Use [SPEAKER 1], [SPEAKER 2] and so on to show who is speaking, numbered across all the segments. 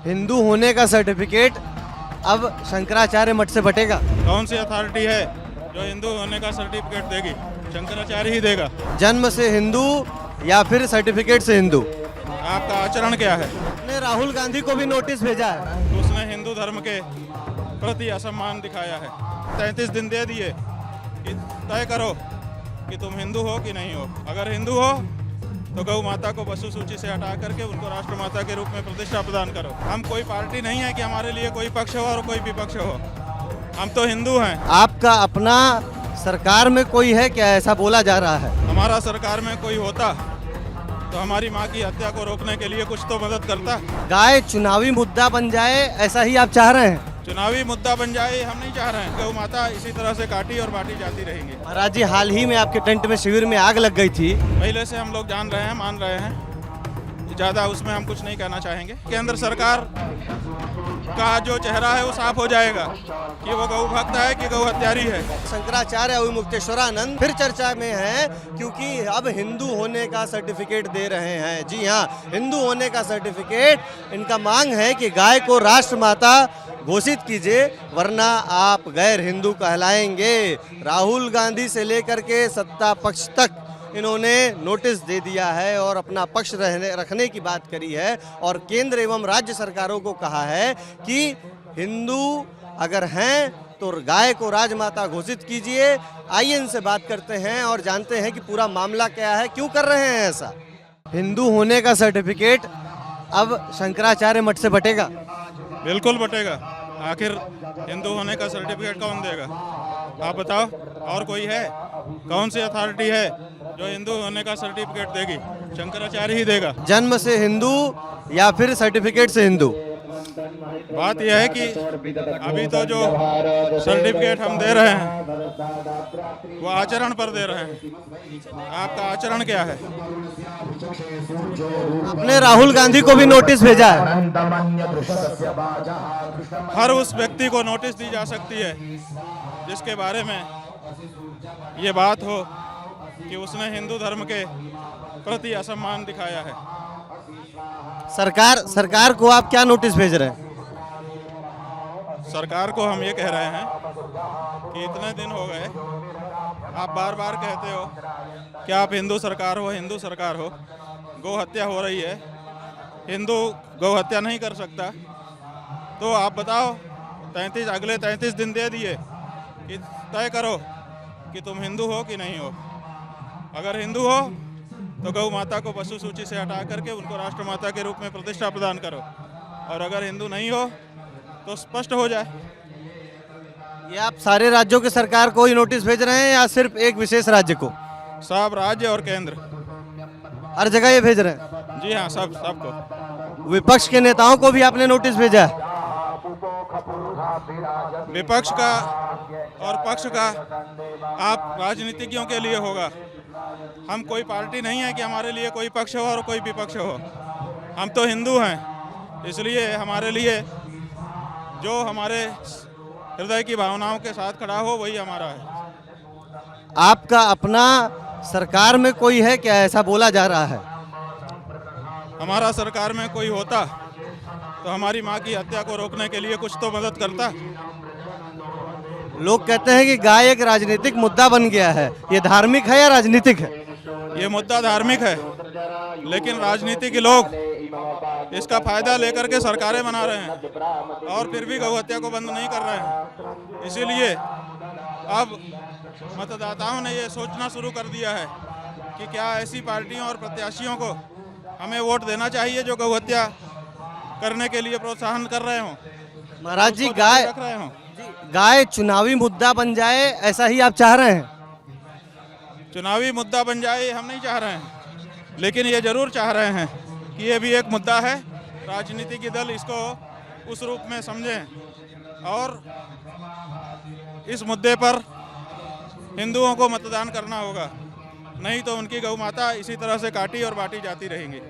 [SPEAKER 1] हिंदू होने का सर्टिफिकेट अब शंकराचार्य मठ से बटेगा।
[SPEAKER 2] कौन सी अथॉरिटी है जो हिंदू होने का सर्टिफिकेट देगी? शंकराचार्य ही देगा।
[SPEAKER 1] जन्म से हिंदू या फिर सर्टिफिकेट से हिंदू?
[SPEAKER 2] आपका आचरण क्या है?
[SPEAKER 1] ने राहुल गांधी को भी नोटिस भेजा है।
[SPEAKER 2] उसने हिंदू धर्म के प्रति असम्मान दिखाया है। 33 दिन दे दिए कि तय करो कि तुम हिंदू हो कि नहीं हो। अगर हिंदू हो तो गौ माता को पशु सूची से हटा करके उनको राष्ट्र माता के रूप में प्रतिष्ठा प्रदान करो। हम कोई पार्टी नहीं है कि हमारे लिए कोई पक्ष हो और कोई विपक्ष हो। हम तो हिंदू हैं।
[SPEAKER 1] आपका अपना सरकार में कोई है क्या, ऐसा बोला जा रहा है?
[SPEAKER 2] हमारा सरकार में कोई होता तो हमारी माँ की हत्या को रोकने के लिए कुछ तो मदद करता।
[SPEAKER 1] गाय चुनावी मुद्दा बन जाए, ऐसा ही आप चाह रहे हैं?
[SPEAKER 2] चुनावी मुद्दा बन जाए हम नहीं चाह रहे हैं। गौ माता इसी तरह से काटी और बांटी जाती रहेंगी।
[SPEAKER 1] महाराज जी, हाल ही में आपके टेंट में शिविर में आग लग गई थी।
[SPEAKER 2] पहले से हम लोग जान रहे हैं, मान रहे हैं। ज़्यादा उसमें हम कुछ नहीं कहना चाहेंगे। केंद्र सरकार का जो चेहरा है वो साफ हो जाएगा कि वो गौ भक्त है कि गौ हत्यारी है।
[SPEAKER 1] शंकराचार्य अविमुक्तेश्वरानंद फिर चर्चा में है, क्योंकि अब हिंदू होने का सर्टिफिकेट दे रहे हैं। जी हाँ, हिंदू होने का सर्टिफिकेट। इनका मांग है कि गाय को राष्ट्र माता घोषित कीजिए, वरना आप गैर हिंदू कहलाएंगे। राहुल गांधी से लेकर के सत्ता पक्ष तक इन्होंने नोटिस दे दिया है और अपना पक्ष रखने की बात करी है और केंद्र एवं राज्य सरकारों को कहा है कि हिंदू अगर हैं तो गाय को राजमाता घोषित कीजिए। आइए इनसे बात करते हैं और जानते हैं कि पूरा मामला क्या है, क्यों कर रहे हैं ऐसा। हिंदू होने का सर्टिफिकेट अब शंकराचार्य मठ से बटेगा।
[SPEAKER 2] बिल्कुल बटेगा। आखिर हिंदू होने का सर्टिफिकेट कौन देगा? आप बताओ, और कोई है? कौन सी अथॉरिटी है जो हिंदू होने का सर्टिफिकेट देगी? शंकराचार्य ही देगा।
[SPEAKER 1] जन्म से हिंदू या फिर सर्टिफिकेट से हिंदू?
[SPEAKER 2] बात यह है कि अभी तो जो सर्टिफिकेट हम दे रहे हैं वो आचरण पर दे रहे हैं। आपका आचरण क्या है?
[SPEAKER 1] आपने राहुल गांधी को भी नोटिस भेजा है।
[SPEAKER 2] हर उस व्यक्ति को नोटिस दी जा सकती है जिसके बारे में ये बात हो कि उसने हिंदू धर्म के प्रति असम्मान दिखाया है।
[SPEAKER 1] सरकार को आप क्या नोटिस भेज रहे हैं?
[SPEAKER 2] सरकार को हम ये कह रहे हैं कि इतने दिन हो गए, आप बार बार कहते हो कि आप हिंदू सरकार हो, हिंदू सरकार हो। गौ हत्या हो रही है, हिंदू गौ हत्या नहीं कर सकता। तो आप बताओ, अगले 33 दिन दे दिए कि तय करो कि तुम हिंदू हो कि नहीं हो। अगर हिंदू हो तो गौ माता को पशु सूची से हटा करके उनको राष्ट्र माता के रूप में प्रतिष्ठा प्रदान करो। और अगर हिंदू नहीं हो तो स्पष्ट हो जाए।
[SPEAKER 1] ये आप सारे राज्यों के सरकार को ही नोटिस भेज रहे हैं या सिर्फ एक विशेष राज्य को?
[SPEAKER 2] सब राज्य और केंद्र,
[SPEAKER 1] हर जगह ये भेज रहे हैं?
[SPEAKER 2] जी हाँ, सबको।
[SPEAKER 1] विपक्ष के नेताओं को भी आपने नोटिस भेजा है?
[SPEAKER 2] विपक्ष का और पक्ष का आप राजनीतिज्ञों के लिए होगा। हम कोई पार्टी नहीं है कि हमारे लिए कोई पक्ष हो और कोई विपक्ष हो। हम तो हिंदू हैं, इसलिए हमारे लिए जो हमारे हृदय की भावनाओं के साथ खड़ा हो वही हमारा है।
[SPEAKER 1] आपका अपना सरकार में कोई है क्या, ऐसा बोला जा रहा है?
[SPEAKER 2] हमारा सरकार में कोई होता तो हमारी माँ की हत्या को रोकने के लिए कुछ तो मदद करता।
[SPEAKER 1] लोग कहते हैं कि गाय एक राजनीतिक मुद्दा बन गया है। ये धार्मिक है या राजनीतिक है?
[SPEAKER 2] ये मुद्दा धार्मिक है, लेकिन राजनीति के लोग इसका फायदा लेकर के सरकारें बना रहे हैं और फिर भी गौ हत्या को बंद नहीं कर रहे हैं। इसीलिए अब मतदाताओं ने ये सोचना शुरू कर दिया है कि क्या ऐसी पार्टियों और प्रत्याशियों को हमें वोट देना चाहिए जो गौ हत्या करने के लिए प्रोत्साहन कर रहे हों।
[SPEAKER 1] महाराज जी,
[SPEAKER 2] रख रहे हों।
[SPEAKER 1] गाय चुनावी मुद्दा बन जाए, ऐसा ही आप चाह रहे हैं?
[SPEAKER 2] चुनावी मुद्दा बन जाए हम नहीं चाह रहे हैं, लेकिन ये जरूर चाह रहे हैं कि ये भी एक मुद्दा है। राजनीतिक दल इसको उस रूप में समझें और इस मुद्दे पर हिंदुओं को मतदान करना होगा, नहीं तो उनकी गौ माता इसी तरह से काटी और बांटी जाती रहेंगी।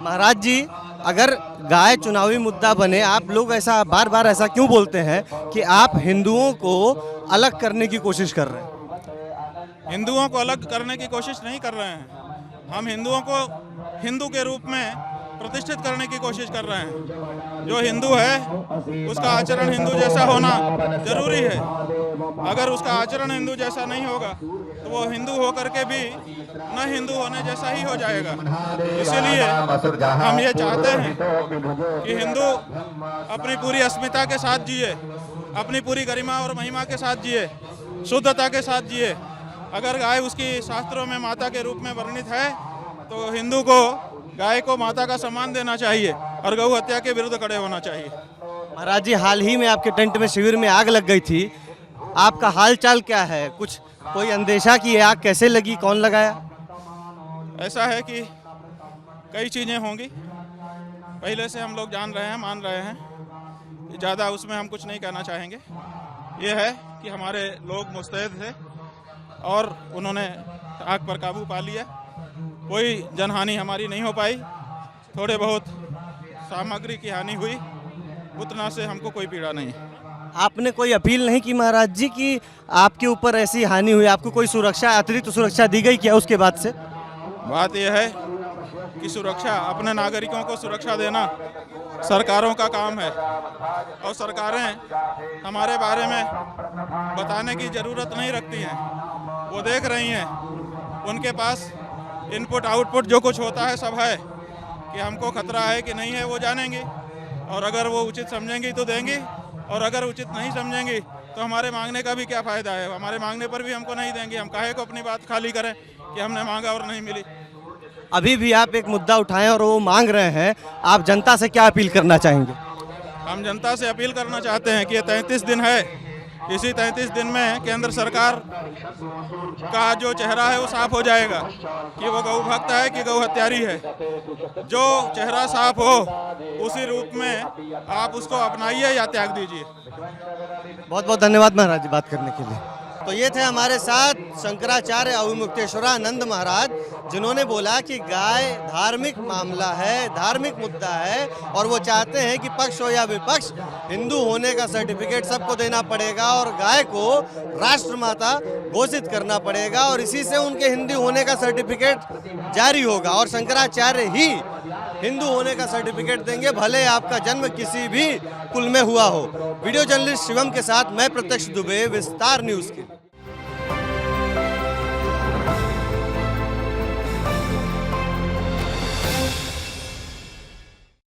[SPEAKER 1] महाराज जी, अगर गाय चुनावी मुद्दा बने, आप लोग ऐसा बार बार ऐसा क्यों बोलते हैं कि आप हिंदुओं को अलग करने की कोशिश कर रहे हैं?
[SPEAKER 2] हिंदुओं को अलग करने की कोशिश नहीं कर रहे हैं। हम हिंदुओं को हिंदू के रूप में प्रतिष्ठित करने की कोशिश कर रहे हैं। जो हिंदू है उसका आचरण हिंदू जैसा होना जरूरी है। अगर उसका आचरण हिंदू जैसा नहीं होगा तो वो हिंदू होकर के भी न हिंदू होने जैसा ही हो जाएगा। इसीलिए हम ये चाहते हैं कि हिंदू अपनी पूरी अस्मिता के साथ जिए, अपनी पूरी गरिमा और महिमा के साथ जिए, शुद्धता के साथ जिए। अगर गाय उसकी शास्त्रों में माता के रूप में वर्णित है तो हिंदू को गाय को माता का सम्मान देना चाहिए और गौ हत्या के विरुद्ध खड़े होना चाहिए।
[SPEAKER 1] महाराज जी, हाल ही में आपके टेंट में शिविर में आग लग गई थी, आपका हाल चाल क्या है? कुछ कोई अंदेशा की ये आग कैसे लगी, कौन लगाया?
[SPEAKER 2] ऐसा है कि कई चीज़ें होंगी, पहले से हम लोग जान रहे हैं, मान रहे हैं, ज़्यादा उसमें हम कुछ नहीं कहना चाहेंगे। ये है कि हमारे लोग मुस्तैद थे और उन्होंने आग पर काबू पा लिया। कोई जनहानि हमारी नहीं हो पाई, थोड़े बहुत सामग्री की हानि हुई, उतना से हमको कोई पीड़ा नहीं है।
[SPEAKER 1] आपने कोई अपील नहीं की महाराज जी कि आपके ऊपर ऐसी हानि हुई, आपको कोई सुरक्षा, अतिरिक्त सुरक्षा दी गई क्या उसके बाद से?
[SPEAKER 2] बात यह है कि सुरक्षा, अपने नागरिकों को सुरक्षा देना सरकारों का काम है और सरकारें हमारे बारे में बताने की ज़रूरत नहीं रखती हैं। वो देख रही हैं, उनके पास इनपुट आउटपुट जो कुछ होता है सब है कि हमको खतरा है कि नहीं है, वो जानेंगी और अगर वो उचित समझेंगी तो देंगी और अगर उचित नहीं समझेंगी तो हमारे मांगने का भी क्या फ़ायदा है। हमारे मांगने पर भी हमको नहीं देंगी, हम काहे को अपनी बात खाली करें कि हमने मांगा और नहीं मिली।
[SPEAKER 1] अभी भी आप एक मुद्दा उठाएं और वो मांग रहे हैं, आप जनता से क्या अपील करना चाहेंगे?
[SPEAKER 2] हम जनता से अपील करना चाहते हैं कि ये 33 दिन है, इसी 33 दिन में केंद्र सरकार का जो चेहरा है वो साफ हो जाएगा कि वो गौ भक्त है कि गौ हत्यारी है। जो चेहरा साफ हो उसी रूप में आप उसको अपनाइए या त्याग दीजिए।
[SPEAKER 1] बहुत बहुत धन्यवाद महाराज जी बात करने के लिए। तो ये थे हमारे साथ शंकराचार्य अविमुक्तेश्वरानंद महाराज, जिन्होंने बोला कि गाय धार्मिक मामला है, धार्मिक मुद्दा है और वो चाहते हैं कि पक्ष हो या विपक्ष, हिंदू होने का सर्टिफिकेट सबको देना पड़ेगा और गाय को राष्ट्रमाता घोषित करना पड़ेगा और इसी से उनके हिंदू होने का सर्टिफिकेट जारी होगा और शंकराचार्य ही हिंदू होने का सर्टिफिकेट देंगे, भले आपका जन्म किसी भी कुल में हुआ हो। वीडियो जर्नलिस्ट शिवम के साथ मैं प्रत्यक्ष दुबे, विस्तार न्यूज़ के।